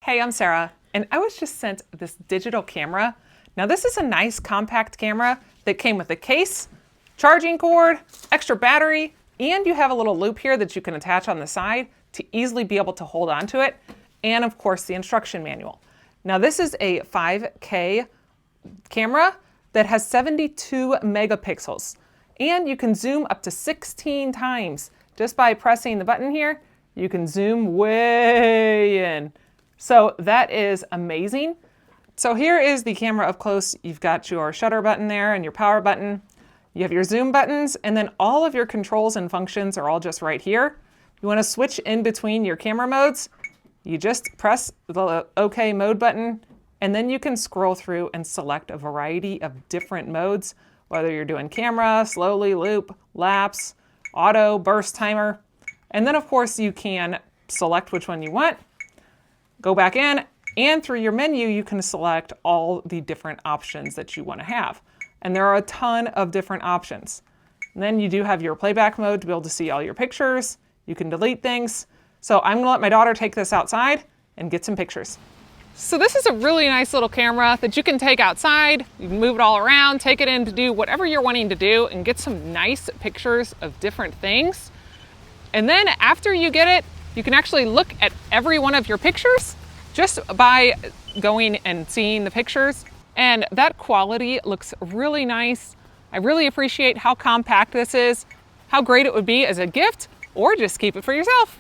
Hey, I'm Sarah, and I was just sent this digital camera. Now this is a nice compact camera that came with a case, charging cord, extra battery, and you have a little loop here that you can attach on the side to easily be able to hold onto it, and of course the instruction manual. Now this is a 5K camera that has 72 megapixels, and you can zoom up to 16 times. Just by pressing the button here, you can zoom way in. So that is amazing. So here is the camera up close. You've got your shutter button there and your power button. You have your zoom buttons, and then all of your controls and functions are all just right here. You want to switch in between your camera modes. You just press the OK mode button, and then you can scroll through and select a variety of different modes, whether you're doing camera, slowly, loop, lapse, auto, burst timer. And then of course you can select which one you want, go back in, and through your menu you can select all the different options that you want to have. And there are a ton of different options. And then you do have your playback mode to be able to see all your pictures. You can delete things. So I'm gonna let my daughter take this outside and get some pictures. So this is a really nice little camera that you can take outside. You can move it all around, take it in to do whatever you're wanting to do and get some nice pictures of different things. And then after you get it, you can actually look at every one of your pictures just by going and seeing the pictures. And that quality looks really nice. I really appreciate how compact this is, how great it would be as a gift, or just keep it for yourself.